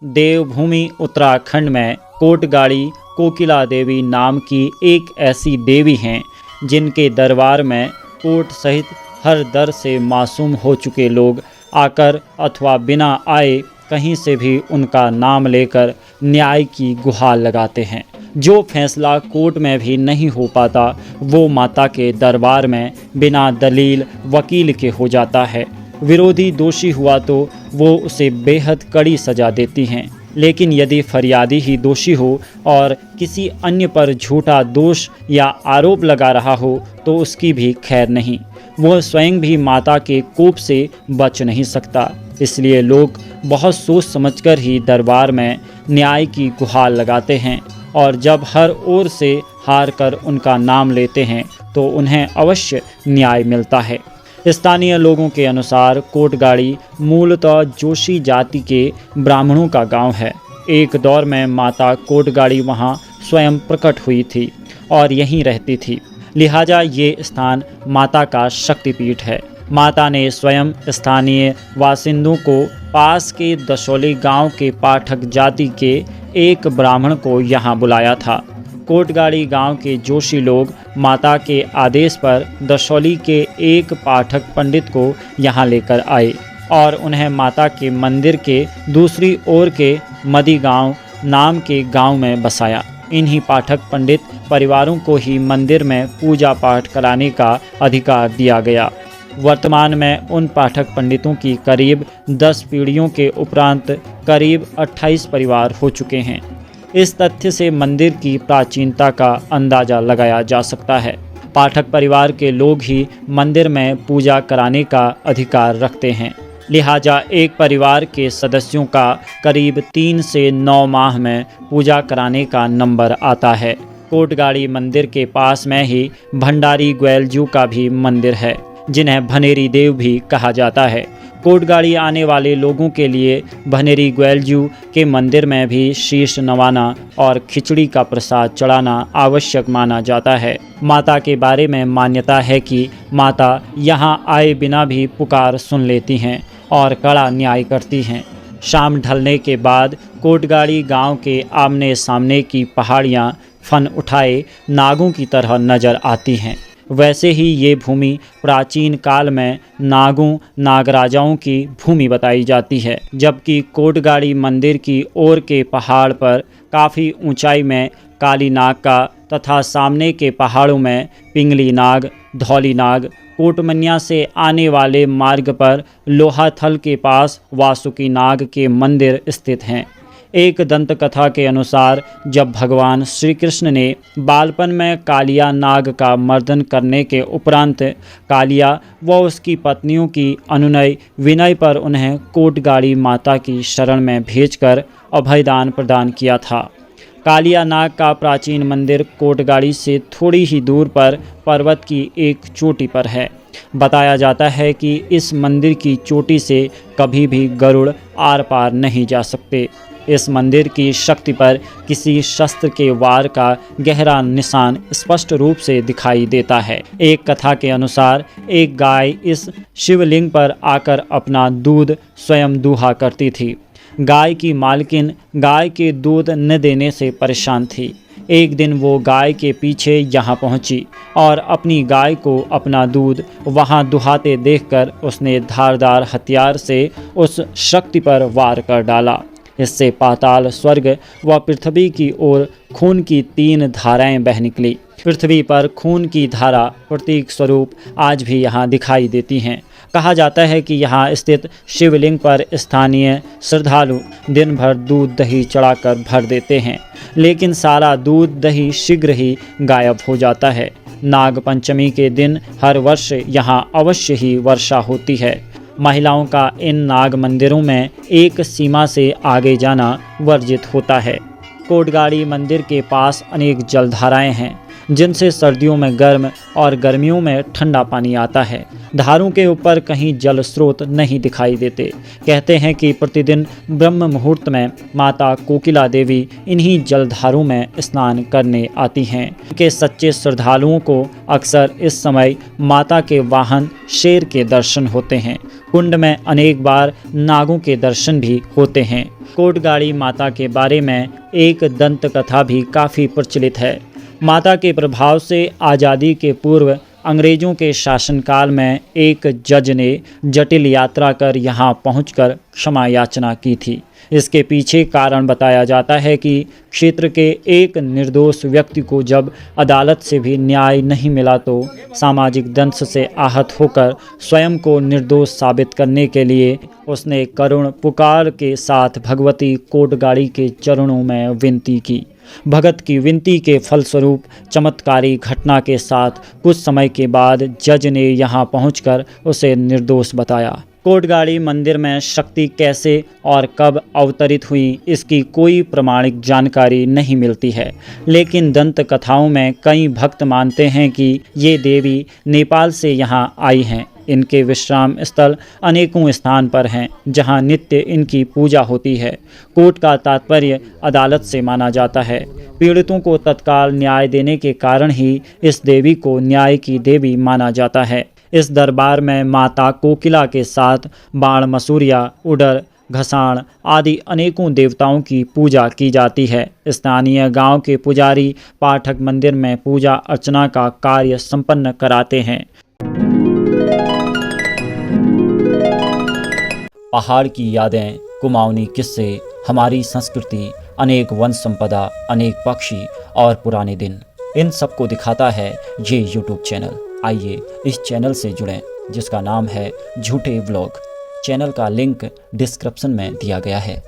देवभूमि उत्तराखंड में कोटगाड़ी कोकिला देवी नाम की एक ऐसी देवी हैं जिनके दरबार में कोट सहित हर दर से मासूम हो चुके लोग आकर अथवा बिना आए कहीं से भी उनका नाम लेकर न्याय की गुहार लगाते हैं। जो फैसला कोर्ट में भी नहीं हो पाता वो माता के दरबार में बिना दलील वकील के हो जाता है। विरोधी दोषी हुआ तो वो उसे बेहद कड़ी सज़ा देती हैं, लेकिन यदि फरियादी ही दोषी हो और किसी अन्य पर झूठा दोष या आरोप लगा रहा हो तो उसकी भी खैर नहीं। वह स्वयं भी माता के कोप से बच नहीं सकता। इसलिए लोग बहुत सोच समझकर ही दरबार में न्याय की गुहार लगाते हैं और जब हर ओर से हार कर उनका नाम लेते हैं तो उन्हें अवश्य न्याय मिलता है। स्थानीय लोगों के अनुसार कोटगाड़ी मूलतः जोशी जाति के ब्राह्मणों का गांव है। एक दौर में माता कोटगाड़ी वहां स्वयं प्रकट हुई थी और यहीं रहती थी, लिहाजा ये स्थान माता का शक्तिपीठ है। माता ने स्वयं स्थानीय वासिंदों को पास के दशौली गांव के पाठक जाति के एक ब्राह्मण को यहाँ बुलाया था। कोटगाड़ी गांव के जोशी लोग माता के आदेश पर दशौली के एक पाठक पंडित को यहाँ लेकर आए और उन्हें माता के मंदिर के दूसरी ओर के मदी गांव नाम के गांव में बसाया। इन्हीं पाठक पंडित परिवारों को ही मंदिर में पूजा पाठ कराने का अधिकार दिया गया। वर्तमान में उन पाठक पंडितों की करीब 10 पीढ़ियों के उपरांत करीब 28 परिवार हो चुके हैं। इस तथ्य से मंदिर की प्राचीनता का अंदाज़ा लगाया जा सकता है। पाठक परिवार के लोग ही मंदिर में पूजा कराने का अधिकार रखते हैं, लिहाजा एक परिवार के सदस्यों का करीब 3 से 9 माह में पूजा कराने का नंबर आता है। कोटगाड़ी मंदिर के पास में ही भंडारी ग्वैलजू का भी मंदिर है, जिन्हें भनेरी देव भी कहा जाता है। कोटगाड़ी आने वाले लोगों के लिए भनेरी ग्वैलजू के मंदिर में भी शीश नवाना और खिचड़ी का प्रसाद चढ़ाना आवश्यक माना जाता है। माता के बारे में मान्यता है कि माता यहाँ आए बिना भी पुकार सुन लेती हैं और कड़ा न्याय करती हैं। शाम ढलने के बाद कोटगाड़ी गांव के आमने सामने की पहाड़ियाँ फन उठाए नागों की तरह नजर आती हैं। वैसे ही ये भूमि प्राचीन काल में नागों नागराजाओं की भूमि बताई जाती है, जबकि कोटगाड़ी मंदिर की ओर के पहाड़ पर काफ़ी ऊंचाई में काली नाग का तथा सामने के पहाड़ों में पिंगली नाग, धौली नाग, कोटमनिया से आने वाले मार्ग पर लोहाथल के पास वासुकी नाग के मंदिर स्थित हैं। एक दंत कथा के अनुसार जब भगवान श्री कृष्ण ने बालपन में कालिया नाग का मर्दन करने के उपरांत कालिया व उसकी पत्नियों की अनुनय विनय पर उन्हें कोटगाड़ी माता की शरण में भेजकर अभयदान प्रदान किया था। कालिया नाग का प्राचीन मंदिर कोटगाड़ी से थोड़ी ही दूर पर पर्वत की एक चोटी पर है। बताया जाता है कि इस मंदिर की चोटी से कभी भी गरुड़ आर पार नहीं जा सकते। इस मंदिर की शक्ति पर किसी शस्त्र के वार का गहरा निशान स्पष्ट रूप से दिखाई देता है। एक कथा के अनुसार एक गाय इस शिवलिंग पर आकर अपना दूध स्वयं दूहा करती थी। गाय की मालकिन गाय के दूध न देने से परेशान थी। एक दिन वो गाय के पीछे यहाँ पहुँची और अपनी गाय को अपना दूध वहाँ दुहाते देखकर उसने धारदार हथियार से उस शक्ति पर वार कर डाला। इससे पाताल, स्वर्ग व पृथ्वी की ओर खून की 3 धाराएं बह निकली। पृथ्वी पर खून की धारा प्रतीक स्वरूप आज भी यहाँ दिखाई देती हैं। कहा जाता है कि यहाँ स्थित शिवलिंग पर स्थानीय श्रद्धालु दिन भर दूध दही चढ़ाकर भर देते हैं, लेकिन सारा दूध दही शीघ्र ही गायब हो जाता है। नाग पंचमी के दिन हर वर्ष यहाँ अवश्य ही वर्षा होती है। महिलाओं का इन नाग मंदिरों में एक सीमा से आगे जाना वर्जित होता है। कोटगाड़ी मंदिर के पास अनेक जलधाराएं हैं। जिनसे सर्दियों में गर्म और गर्मियों में ठंडा पानी आता है। धारों के ऊपर कहीं जल स्रोत नहीं दिखाई देते। कहते हैं कि प्रतिदिन ब्रह्म मुहूर्त में माता कोकिला देवी इन्हीं जलधारों में स्नान करने आती हैं। के सच्चे श्रद्धालुओं को अक्सर इस समय माता के वाहन शेर के दर्शन होते हैं। कुंड में अनेक बार नागों के दर्शन भी होते हैं। कोटगाड़ी माता के बारे में एक दंत कथा भी काफ़ी प्रचलित है। माता के प्रभाव से आज़ादी के पूर्व अंग्रेज़ों के शासनकाल में एक जज ने जटिल यात्रा कर यहाँ पहुंचकर क्षमा याचना की थी। इसके पीछे कारण बताया जाता है कि क्षेत्र के एक निर्दोष व्यक्ति को जब अदालत से भी न्याय नहीं मिला तो सामाजिक दंश से आहत होकर स्वयं को निर्दोष साबित करने के लिए उसने करुण पुकार के साथ भगवती कोटगाड़ी के चरणों में विनती की। भगत की विनती के फलस्वरूप चमत्कारी घटना के साथ कुछ समय के बाद जज ने यहाँ पहुंचकर उसे निर्दोष बताया। कोटगाड़ी मंदिर में शक्ति कैसे और कब अवतरित हुई इसकी कोई प्रमाणिक जानकारी नहीं मिलती है, लेकिन दंत कथाओं में कई भक्त मानते हैं कि ये देवी नेपाल से यहाँ आई हैं। इनके विश्राम स्थल अनेकों स्थान पर हैं जहाँ नित्य इनकी पूजा होती है। कोर्ट का तात्पर्य अदालत से माना जाता है। पीड़ितों को तत्काल न्याय देने के कारण ही इस देवी को न्याय की देवी माना जाता है। इस दरबार में माता कोकिला के साथ बाण मसूरिया, उडर, घसाण आदि अनेकों देवताओं की पूजा की जाती है। स्थानीय गांव के पुजारी पाठक मंदिर में पूजा अर्चना का कार्य संपन्न कराते हैं। पहाड़ की यादें, कुमाऊनी किस्से, हमारी संस्कृति, अनेक वन संपदा, अनेक पक्षी और पुराने दिन, इन सबको दिखाता है ये यूट्यूब चैनल। आइए इस चैनल से जुड़ें जिसका नाम है झूठे व्लॉग। चैनल का लिंक डिस्क्रिप्शन में दिया गया है।